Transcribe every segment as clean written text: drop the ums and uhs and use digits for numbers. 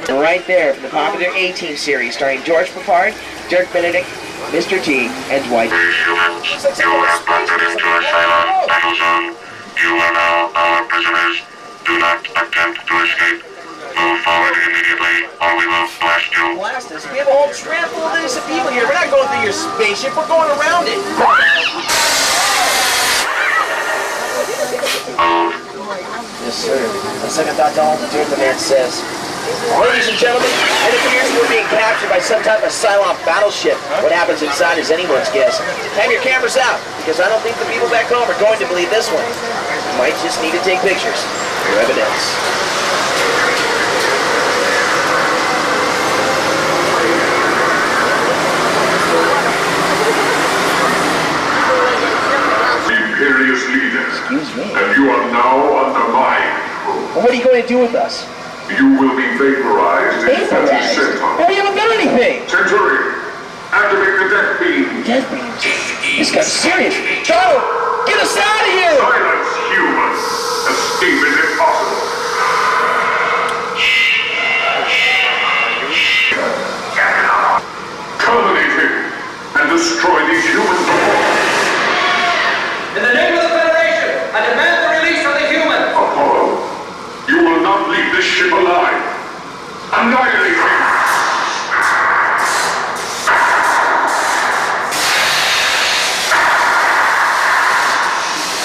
And right there, from the popular A-Team series, starring George Papard, Dirk Benedict, Mr. T, and Dwight. You have entered into a Cylon battle zone. You are now our prisoners. Do not attempt to escape. Move forward immediately, or we will blast you. Blast us? We have a whole tram full of innocent people here. We're not going through your spaceship. We're going around it. Yes, sir. On second thought, don't do what the man says. Ladies and gentlemen, it appears we're being captured by some type of Cylon battleship. What happens inside is anyone's guess. Have your cameras out, because I don't think the people back home are going to believe this one. You might just need to take pictures for your evidence. Imperious leader. Excuse me. And you are now under my control. Well, what are you going to do with us? You will be vaporized in 30 seconds. Oh, you haven't done anything! Centurion, activate the death beam. Death beams? This guy's serious. Charlie, get us out of here! Silence, humans. Escape is impossible. Culminate him and destroy these humans before. In the name of the Federation, I demand the release of the human! Apollo, you will not leave this ship alive. Annihilate him!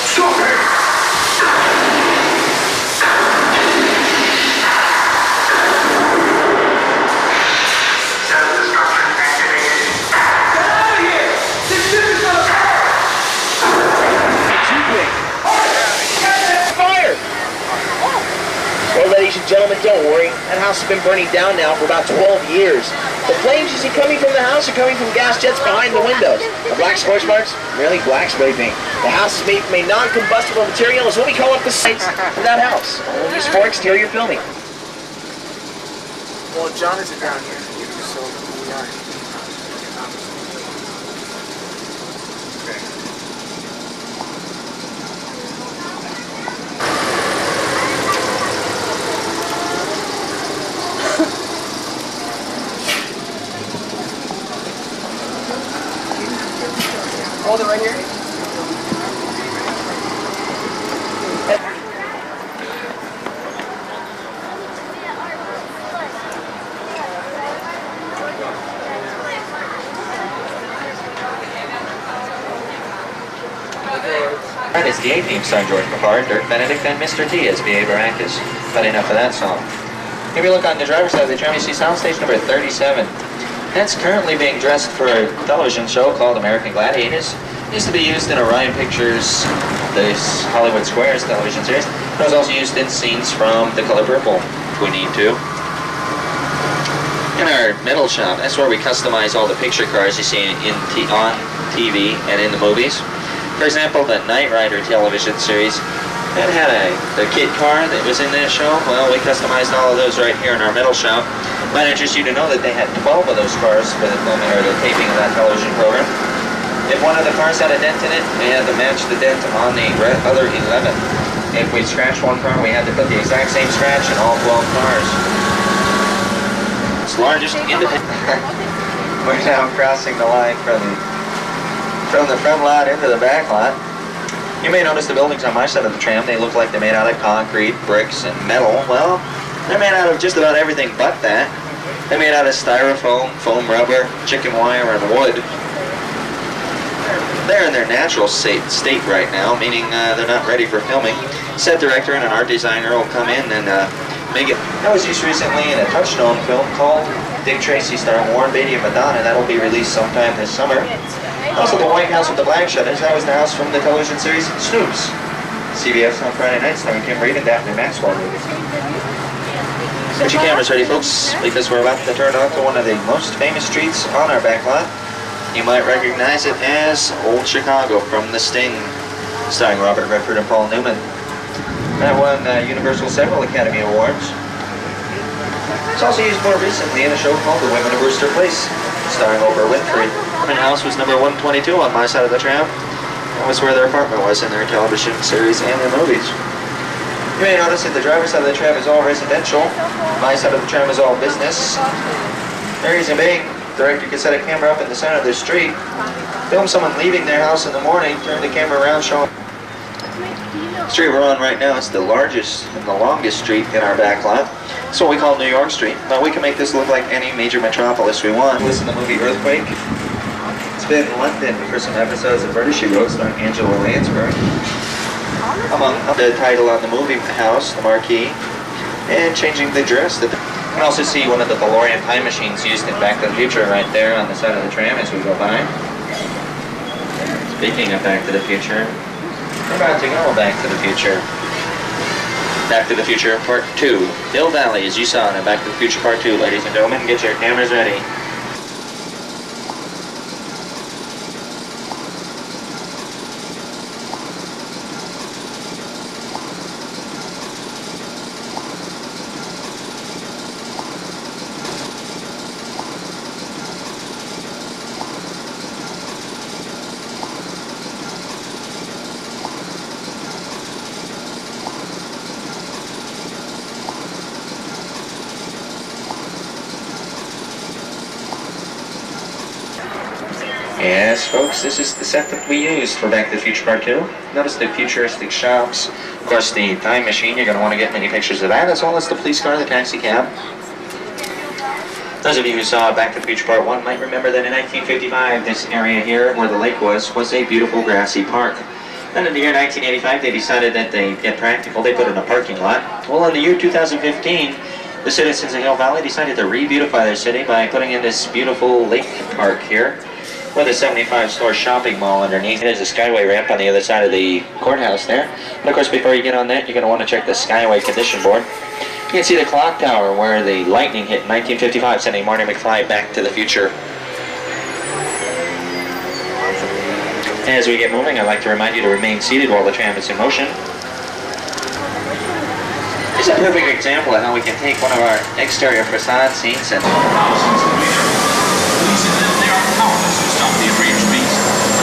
Stop him! Self-destruction activated. Get out of here! This ship is gonna Fire! Well, ladies and gentlemen, don't worry. That house has been burning down now for about 12 years. The flames you see coming from the house are coming from gas jets behind the windows. The black scorch marks, merely black spray paint. The house is made from a non-combustible material, is what we call up the sites of that house. Only used for exterior filming. Well, John isn't down here, so we are. Hold it right here. That is the A-Team starring George Papard, Dirk Benedict, and Mr. T as B.A. Baracus. But enough of that song. If you look on the driver's side of the tram, you see soundstage number 37. That's currently being dressed for a television show called American Gladiators. It used to be used in Orion Pictures, this Hollywood Squares television series. It was also used in scenes from The Color Purple, if we need to. In our metal shop, that's where we customize all the picture cars you see on TV and in the movies. For example, the Knight Rider television series, that had the kit car that was in that show. Well, we customized all of those right here in our metal shop. Might interest you to know that they had 12 of those cars for the filming or the taping of that television program. If one of the cars had a dent in it, we had to match the dent on the other 11. If we scratched one car, we had to put the exact same scratch in all 12 cars. It's largest independent. We're now crossing the line from the front lot into the back lot. You may notice the buildings on my side of the tram, they look like they're made out of concrete, bricks, and metal. Well, they're made out of just about everything but that. They're made out of styrofoam, foam rubber, chicken wire, and wood. They're in their natural state right now, meaning they're not ready for filming. Set director and an art designer will come in and make it. That was used recently in a Touchstone film called Dick Tracy starring Warren Beatty and Madonna. That'll be released sometime this summer. Also, the White House with the black shutters. That was the house from the television series Snoops. CBS on Friday nights, starring Kim Reed and Daphne Maxwell. Get your cameras ready, folks, because we're about to turn onto one of the most famous streets on our back lot. You might recognize it as Old Chicago from The Sting, starring Robert Redford and Paul Newman. That won Universal several Academy Awards. It's also used more recently in a show called The Women of Brewster Place, starring Oprah Winfrey. The house was number 122 on my side of the tram. That was where their apartment was in their television series and their movies. You may notice that the driver's side of the tram is all residential. My side of the tram is all business. The reason being, the director can set a camera up in the center of the street, film someone leaving their house in the morning, turn the camera around, show them. The street we're on right now is the largest and the longest street in our backlot. It's what we call New York Street. But we can make this look like any major metropolis we want. Listen to the movie Earthquake. It's been in London for some episodes of Murder, She Wrote, starring Angela Lansbury. Among the title on the movie house, the marquee, and changing the dress. You can also see one of the DeLorean time machines used in Back to the Future right there on the side of the tram as we go by. Speaking of Back to the Future, we're about to go Back to the Future. Back to the Future Part 2. Bill Valley, as you saw in Back to the Future Part 2, ladies and gentlemen. Get your cameras ready. Yes, folks, this is the set that we used for Back to the Future Part 2. Notice the futuristic shops. Of course, the time machine, you're going to want to get many pictures of that, as well as the police car, the taxi cab. Those of you who saw Back to the Future Part 1 might remember that in 1955, this area here, where the lake was a beautiful grassy park. Then in the year 1985, they decided that they'd get practical. They put in a parking lot. Well, in the year 2015, the citizens of Hill Valley decided to re-beautify their city by putting in this beautiful lake park here, with a 75-store shopping mall underneath. There's a skyway ramp on the other side of the courthouse there. But of course, before you get on that, you're going to want to check the skyway condition board. You can see the clock tower where the lightning hit in 1955, sending Marty McFly back to the future. As we get moving, I'd like to remind you to remain seated while the tram is in motion. This is a perfect example of how we can take one of our exterior facade scenes and... Police and they are powerless to stop the enraged beast.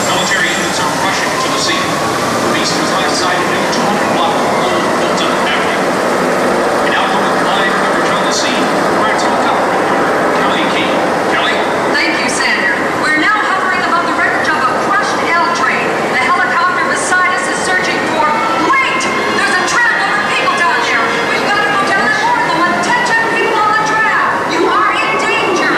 Military units are rushing to the scene. The beast was last sighted in a 200-block old Hilton Avenue. And now for live coverage on the scene, our top reporter, Kelly Key. Kelly? Thank you, Sander. We're now hovering above the wreckage of a crushed L train. The helicopter beside us is searching for... Wait! There's a tramload of people down there. We've got to go down and board them. Attention, people on the tram. You are in danger.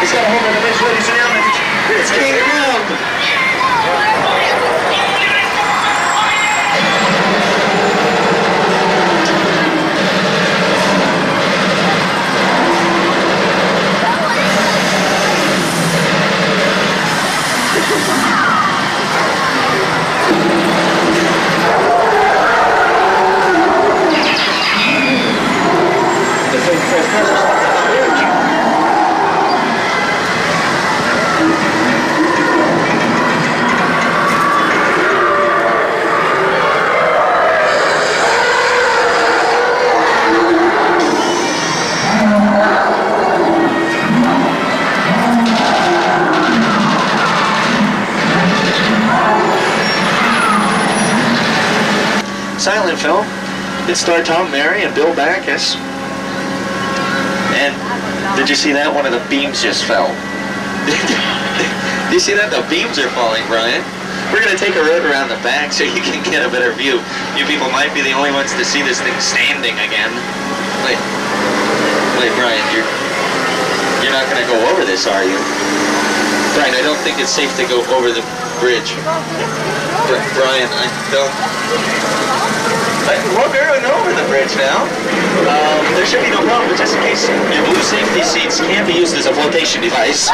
It's got a hold of the bridge, ladies and gentlemen. It's King Kong. Silent film. It starred Tom Mary and Bill Backus. And did you see that? One of the beams just fell. Do you see that? The beams are falling, Brian. We're going to take a road around the back so you can get a better view. You people might be the only ones to see this thing standing again. Wait, Brian, you're not going to go over this, are you? Brian, I don't think it's safe to go over the bridge. Brian, I don't... We're going over the bridge now. There should be no problem, but just in case, your blue safety seats can be used as a flotation device.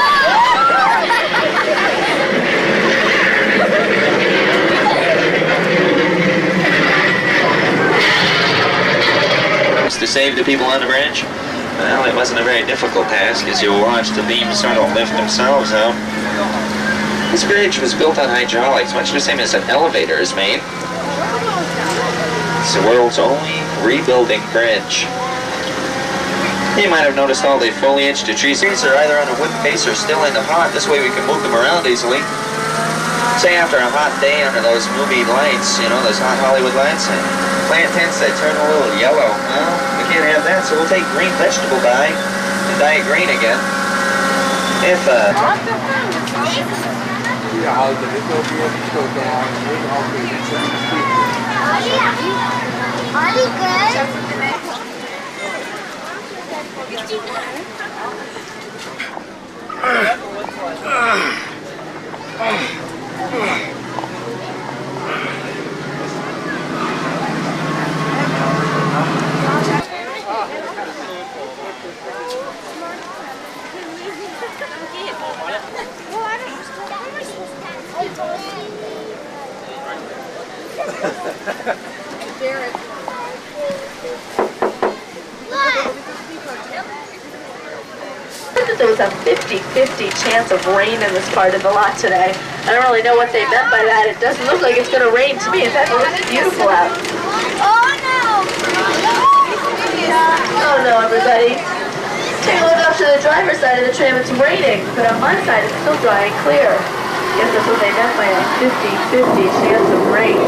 To save the people on the bridge. Well, it wasn't a very difficult task, as you'll watch the beams sort of lift themselves out. This bridge was built on hydraulics, much the same as an elevator is made. It's the world's only rebuilding bridge. You might have noticed all the foliage. The trees are either on a wood base or still in the pot. This way we can move them around easily. Say after a hot day under those movie lights, you know, those hot Hollywood lights, and plant tends to turn a little yellow. Well, we can't have that, so we'll take green vegetable dye and dye it green again. If, There was a 50-50 chance of rain in this part of the lot today. I don't really know what they meant by that. It doesn't look like it's going to rain to me. In fact, it looks beautiful out. Oh no! Oh no, everybody. Take a look up to the driver's side of the tram. It's raining, but on my side it's still dry and clear. Guess that's what they meant by a 50-50 chance of rain.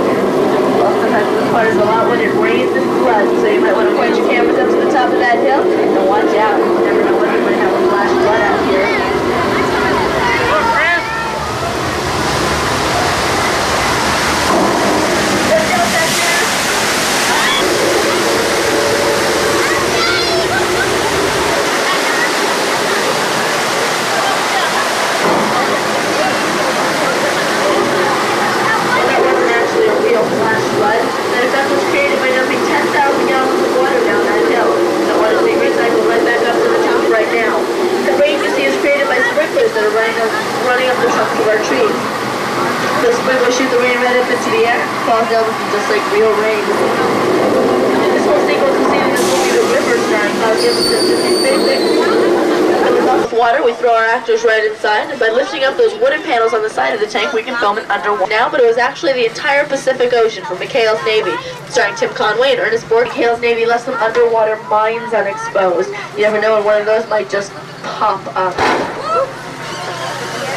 Well, sometimes in this part of the lot when it rains, it floods, so you might want to point your cameras up to the top of that hill and watch out. You never know when we might have a flash flood out here. Let's go, Texas! Flash flood. That effect was created by dumping 10,000 gallons of water down that hill. That water will be recycled right back up to the top right now. The rain you see is created by sprinklers that are running up the trunks of our trees. The sprinklers shoot the rain right up into the air, falls down with just like real rain. This whole sequence we see in this movie, The River, starring Cloud Gibson. With water, we throw our actors right inside, and by lifting up those wooden panels on the side of the tank, we can film it underwater now, but it was actually the entire Pacific Ocean from McHale's Navy, starring Tim Conway and Ernest Borg. McHale's Navy left some underwater mines unexposed. You never know when one of those might just pop up.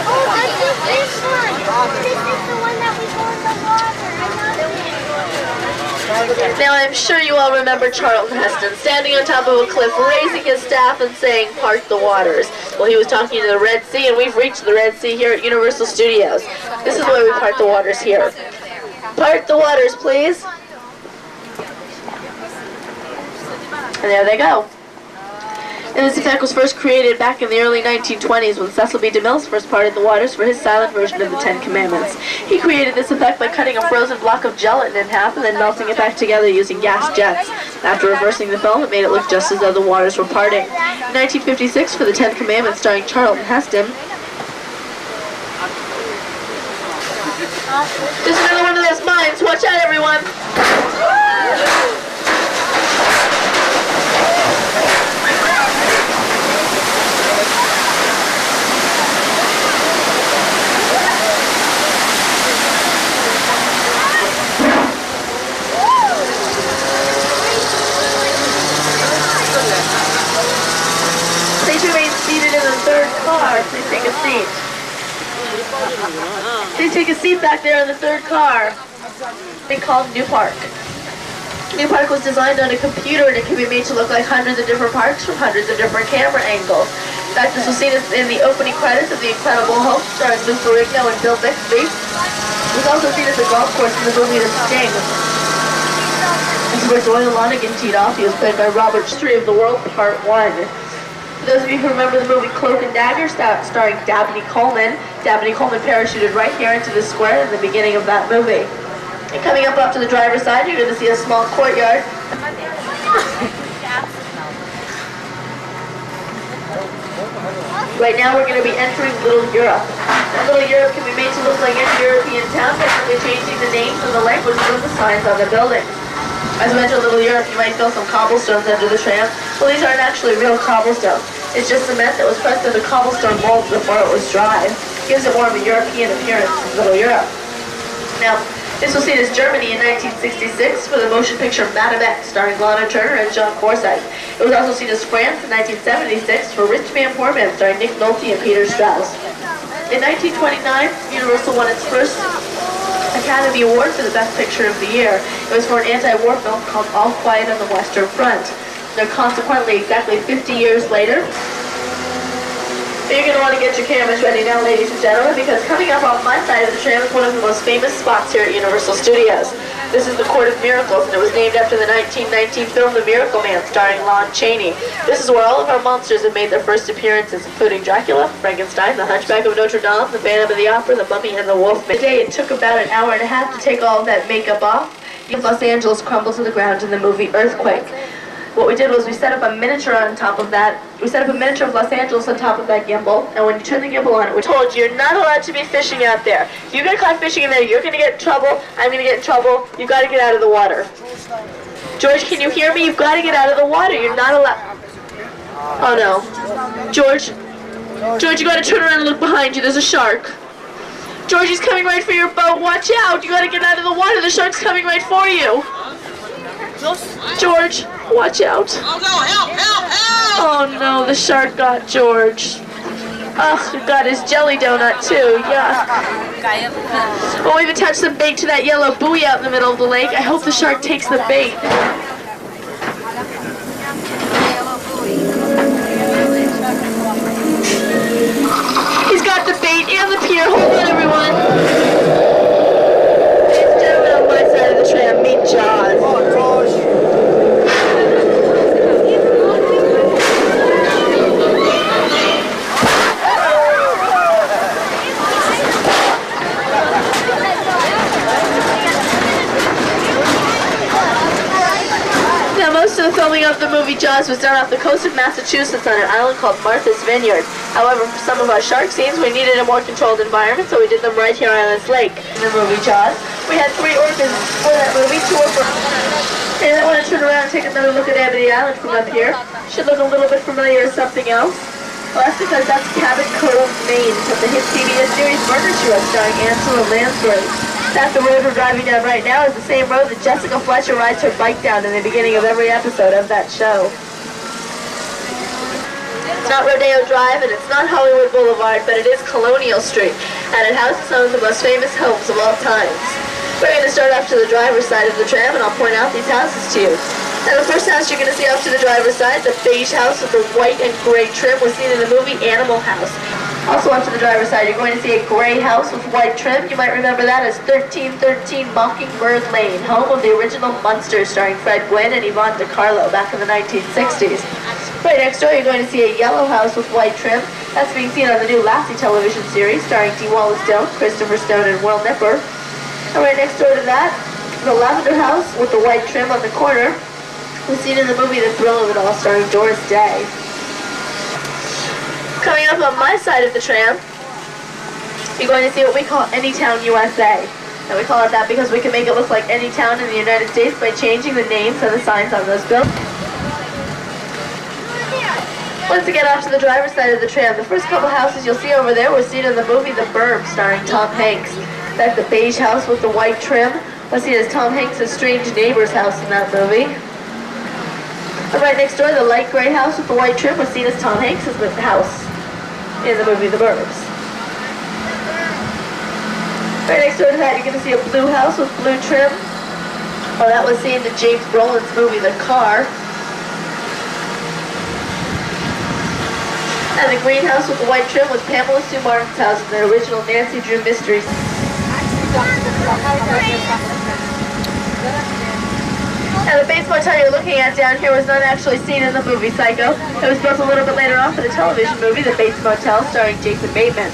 Oh, that's this one. This is the one that we go in the water. Now, I'm sure you all remember Charlton Heston standing on top of a cliff, raising his staff and saying, "Part the waters." Well, he was talking to the Red Sea, and we've reached the Red Sea here at Universal Studios. This is where we part the waters here. Part the waters, please. And there they go. And this effect was first created back in the early 1920s when Cecil B. DeMille's first parted the waters for his silent version of the Ten Commandments. He created this effect by cutting a frozen block of gelatin in half and then melting it back together using gas jets. After reversing the film, it made it look just as though the waters were parting. In 1956, for the Ten Commandments starring Charlton Heston, there's another one of those mines. Watch out, everyone. Please remain seated in the third car. Please take a seat. Please take a seat back there in the third car. It's called New Park. New Park was designed on a computer and it can be made to look like hundreds of different parks from hundreds of different camera angles. In fact, this was seen in the opening credits of The Incredible Hulk, starring Lou Ferrigno and Bill Bixby. It was also seen as a golf course in the movie The Sting. This is where Doyle Lonigan teed off. He was played by Robert History of the World, Part 1. For those of you who remember the movie Cloak and Dagger, starring Dabney Coleman parachuted right here into the square in the beginning of that movie. And coming up off to the driver's side, you're going to see a small courtyard. Right now we're going to be entering Little Europe. Now, Little Europe can be made to look like any European town by simply changing the names and the languages of the signs on the buildings. As we enter Little Europe, you might feel some cobblestones under the tram. Well, these aren't actually real cobblestone. It's just cement that was pressed into cobblestone molds before it was dry. Gives it more of a European appearance in Little Europe. Now, this was seen as Germany in 1966 for the motion picture Madame X, starring Lana Turner and John Forsythe. It was also seen as France in 1976 for Rich Man, Poor Man, starring Nick Nolte and Peter Strauss. In 1929, Universal won its first Academy Award for the Best Picture of the Year. It was for an anti-war film called All Quiet on the Western Front. Now, consequently, exactly 50 years later, you're going to want to get your cameras ready now, ladies and gentlemen, because coming up off my side of the tram is one of the most famous spots here at Universal Studios. This is the Court of Miracles, and it was named after the 1919 film The Miracle Man, starring Lon Chaney. This is where all of our monsters have made their first appearances, including Dracula, Frankenstein, the Hunchback of Notre Dame, the Phantom of the Opera, the Mummy, and the Wolfman. Today, it took about an hour and a half to take all of that makeup off. Los Angeles crumbled to the ground in the movie Earthquake. What we did was we set up a miniature on top of that. We set up a miniature of Los Angeles on top of that gimbal, and when you turn the gimbal on, we're told you're not allowed to be fishing out there. If you get caught fishing in there, you're going to get in trouble, I'm going to get in trouble, you've got to get out of the water. George, can you hear me? You've got to get out of the water. You're not allowed. Oh no. George, you got to turn around and look behind you. There's a shark. George, he's coming right for your boat. Watch out. You got to get out of the water. The shark's coming right for you. George, watch out. Oh no, help, help, help! Oh no, the shark got George. Ugh, it got his jelly donut too, yuck. Well, we've attached some bait to that yellow buoy out in the middle of the lake. I hope the shark takes the bait. He's got the bait and the pier. Hold on, everyone. Ladies and gentlemen, on my side of the tram, meet Jaws. Most of the filming of the movie Jaws was done off the coast of Massachusetts on an island called Martha's Vineyard. However, for some of our shark scenes, we needed a more controlled environment, so we did them right here on this lake. In the movie Jaws, we had 3 orcas for that movie, 2 were for... And I want to turn around and take another look at Amity Island from up here. Should look a little bit familiar as something else. Well, that's because that's Cabot Cove, Maine, from the hit CBS series Murder She Wrote, starring Ansel Lansbury. That the road we're driving down right now is the same road that Jessica Fletcher rides her bike down in the beginning of every episode of that show. It's not Rodeo Drive and it's not Hollywood Boulevard, but it is Colonial Street, and it houses some of the most famous homes of all times. We're going to start off to the driver's side of the tram, and I'll point out these houses to you. Now, the first house you're going to see off to the driver's side, the beige house with the white and gray trim, was seen in the movie Animal House. Also off to the driver's side, you're going to see a gray house with white trim. You might remember that as 1313 Mockingbird Lane, home of the original Munsters, starring Fred Gwynne and Yvonne DiCarlo back in the 1960s. Right next door, you're going to see a yellow house with white trim. That's being seen on the new Lassie television series, starring Dee Wallace-Stone, Christopher Stone, and Will Nipper. And right next door to that, the lavender house with the white trim on the corner was seen in the movie The Thrill of It All, starring Doris Day. Coming up on my side of the tram, you're going to see what we call Anytown, USA. And we call it that because we can make it look like any town in the United States by changing the names of the signs on those buildings. Once we get off to the driver's side of the tram, the first couple houses you'll see over there were seen in the movie The Burbs, starring Tom Hanks. That's the beige house with the white trim was seen as Tom Hanks' strange neighbor's house in that movie. And right next door, the light gray house with the white trim was seen as Tom Hanks' house in the movie The Burbs. Right next door to that, you're going to see a blue house with blue trim. Oh, that was seen in James Brolin's movie The Car. And the green house with the white trim was Pamela Sue Martin's house in the original Nancy Drew Mystery. Now, the Bates Motel you're looking at down here was not actually seen in the movie Psycho. It was built a little bit later on for the television movie The Bates Motel, starring Jason Bateman.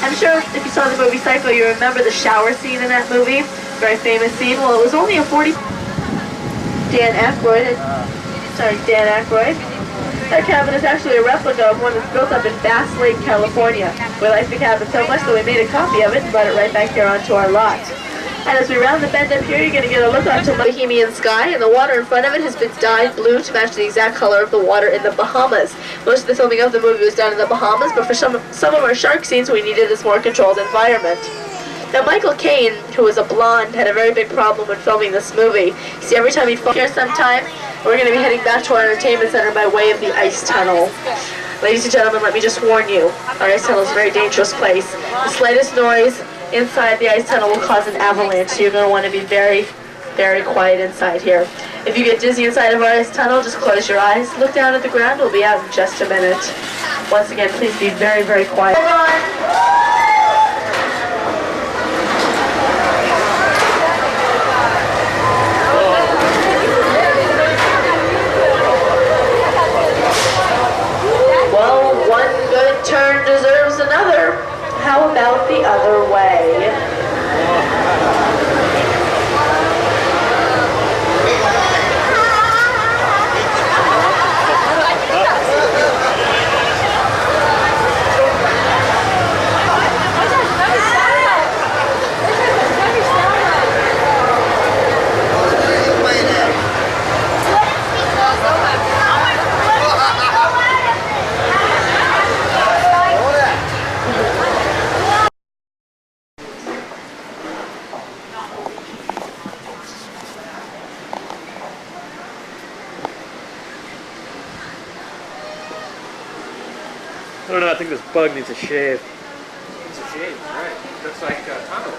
I'm sure if you saw the movie Psycho, you remember the shower scene in that movie. Very famous scene. Well, it was only a 40... Dan Aykroyd. That cabin is actually a replica of one that's built up in Bass Lake, California. We liked the cabin so much that we made a copy of it and brought it right back here onto our lot. And as we round the bend up here, you're going to get a look onto Bohemian sky, and the water in front of it has been dyed blue to match the exact color of the water in the Bahamas. Most of the filming of the movie was done in the Bahamas, but for some of our shark scenes, we needed this more controlled environment. Now, Michael Caine, who was a blonde, had a very big problem when filming this movie. See, every time he'd film here sometime, we're going to be heading back to our entertainment center by way of the ice tunnel. Ladies and gentlemen, let me just warn you, our ice tunnel is a very dangerous place. The slightest noise inside the ice tunnel will cause an avalanche, so you're going to want to be very, very quiet inside here. If you get dizzy inside of our ice tunnel, just close your eyes, look down at the ground, we'll be out in just a minute. Once again, please be very, very quiet. Hold on. Well, one good turn deserves another. How about the other way? I don't know, I think this bug needs a shave. It's a shade, right? Looks like tunnel.